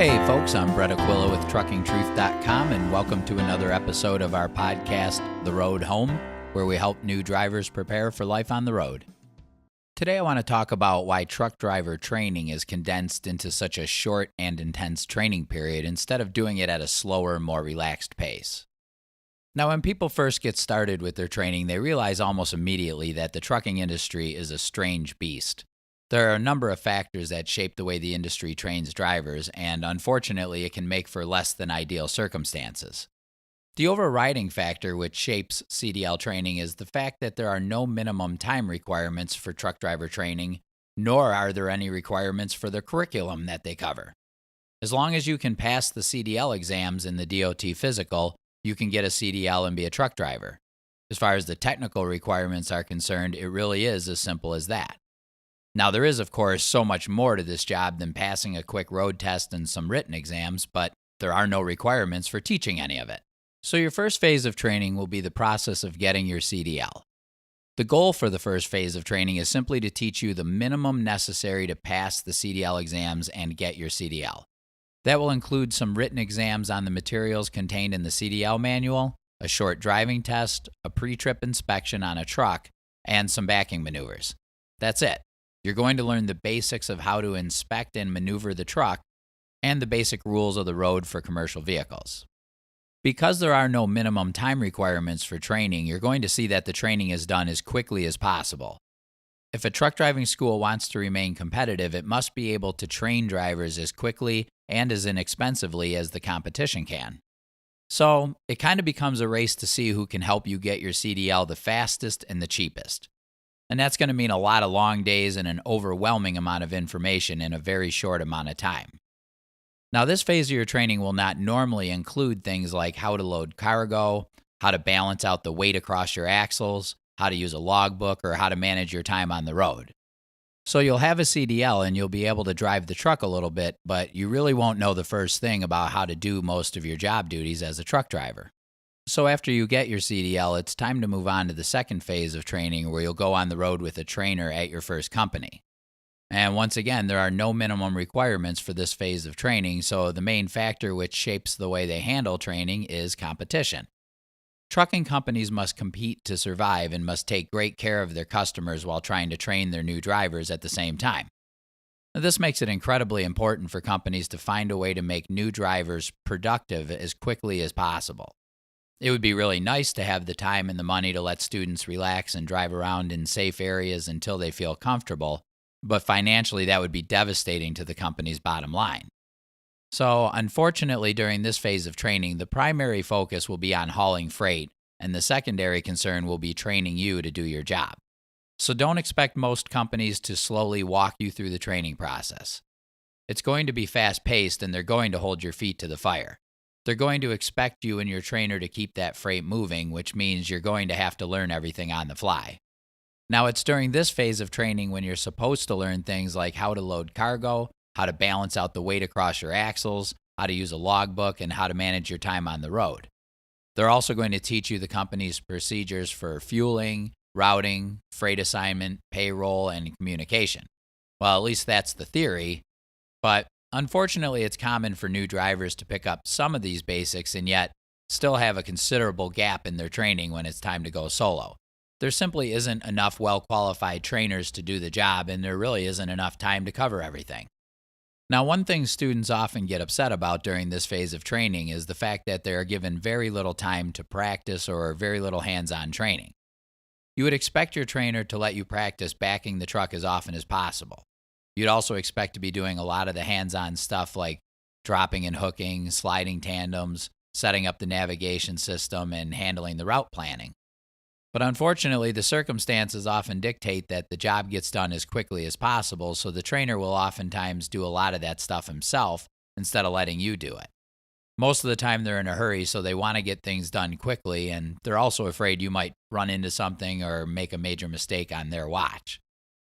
Hey folks, I'm Brett Aquila with TruckingTruth.com and welcome to another episode of our podcast, The Road Home, where we help new drivers prepare for life on the road. Today I want to talk about why truck driver training is condensed into such a short and intense training period instead of doing it at a slower, more relaxed pace. Now, when people first get started with their training, they realize almost immediately that the trucking industry is a strange beast. There are a number of factors that shape the way the industry trains drivers, and unfortunately, it can make for less than ideal circumstances. The overriding factor which shapes CDL training is the fact that there are no minimum time requirements for truck driver training, nor are there any requirements for the curriculum that they cover. As long as you can pass the CDL exams in the DOT physical, you can get a CDL and be a truck driver. As far as the technical requirements are concerned, it really is as simple as that. Now, there is, of course, so much more to this job than passing a quick road test and some written exams, but there are no requirements for teaching any of it. So your first phase of training will be the process of getting your CDL. The goal for the first phase of training is simply to teach you the minimum necessary to pass the CDL exams and get your CDL. That will include some written exams on the materials contained in the CDL manual, a short driving test, a pre-trip inspection on a truck, and some backing maneuvers. That's it. You're going to learn the basics of how to inspect and maneuver the truck and the basic rules of the road for commercial vehicles. Because there are no minimum time requirements for training, you're going to see that the training is done as quickly as possible. If a truck driving school wants to remain competitive, it must be able to train drivers as quickly and as inexpensively as the competition can. So, it kind of becomes a race to see who can help you get your CDL the fastest and the cheapest. And that's going to mean a lot of long days and an overwhelming amount of information in a very short amount of time. Now, this phase of your training will not normally include things like how to load cargo, how to balance out the weight across your axles, how to use a logbook, or how to manage your time on the road. So you'll have a CDL and you'll be able to drive the truck a little bit, but you really won't know the first thing about how to do most of your job duties as a truck driver. So after you get your CDL, it's time to move on to the second phase of training where you'll go on the road with a trainer at your first company. And once again, there are no minimum requirements for this phase of training, so the main factor which shapes the way they handle training is competition. Trucking companies must compete to survive and must take great care of their customers while trying to train their new drivers at the same time. Now, this makes it incredibly important for companies to find a way to make new drivers productive as quickly as possible. It would be really nice to have the time and the money to let students relax and drive around in safe areas until they feel comfortable, but financially that would be devastating to the company's bottom line. So, unfortunately, during this phase of training, the primary focus will be on hauling freight, and the secondary concern will be training you to do your job. So don't expect most companies to slowly walk you through the training process. It's going to be fast-paced, and they're going to hold your feet to the fire. They're going to expect you and your trainer to keep that freight moving, which means you're going to have to learn everything on the fly. Now, it's during this phase of training when you're supposed to learn things like how to load cargo, how to balance out the weight across your axles, how to use a logbook, and how to manage your time on the road. They're also going to teach you the company's procedures for fueling, routing, freight assignment, payroll, and communication. Well, at least that's the theory, but unfortunately, it's common for new drivers to pick up some of these basics and yet still have a considerable gap in their training when it's time to go solo. There simply isn't enough well-qualified trainers to do the job, and there really isn't enough time to cover everything. Now, one thing students often get upset about during this phase of training is the fact that they are given very little time to practice or very little hands-on training. You would expect your trainer to let you practice backing the truck as often as possible. You'd also expect to be doing a lot of the hands-on stuff like dropping and hooking, sliding tandems, setting up the navigation system, and handling the route planning. But unfortunately, the circumstances often dictate that the job gets done as quickly as possible, so the trainer will oftentimes do a lot of that stuff himself instead of letting you do it. Most of the time they're in a hurry, so they want to get things done quickly, and they're also afraid you might run into something or make a major mistake on their watch.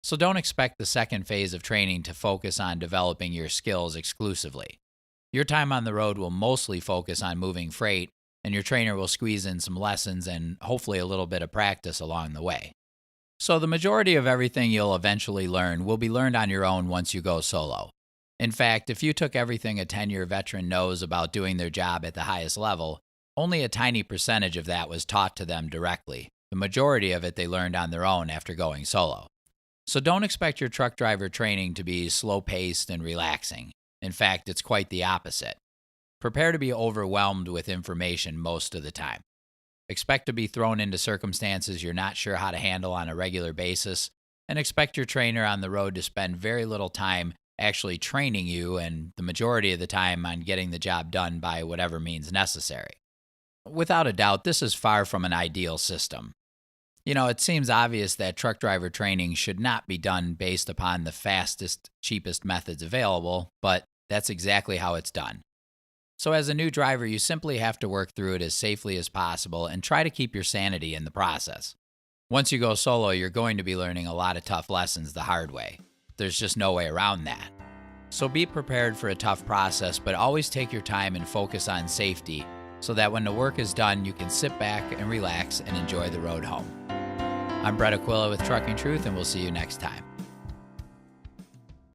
So don't expect the second phase of training to focus on developing your skills exclusively. Your time on the road will mostly focus on moving freight, and your trainer will squeeze in some lessons and hopefully a little bit of practice along the way. So the majority of everything you'll eventually learn will be learned on your own once you go solo. In fact, if you took everything a 10-year veteran knows about doing their job at the highest level, only a tiny percentage of that was taught to them directly. The majority of it they learned on their own after going solo. So don't expect your truck driver training to be slow-paced and relaxing. In fact, it's quite the opposite. Prepare to be overwhelmed with information most of the time. Expect to be thrown into circumstances you're not sure how to handle on a regular basis, and expect your trainer on the road to spend very little time actually training you and the majority of the time on getting the job done by whatever means necessary. Without a doubt, this is far from an ideal system. It seems obvious that truck driver training should not be done based upon the fastest, cheapest methods available, but that's exactly how it's done. So as a new driver, you simply have to work through it as safely as possible and try to keep your sanity in the process. Once you go solo, you're going to be learning a lot of tough lessons the hard way. There's just no way around that. So be prepared for a tough process, but always take your time and focus on safety so that when the work is done, you can sit back and relax and enjoy the road home. I'm Brett Aquila with Trucking Truth, and we'll see you next time.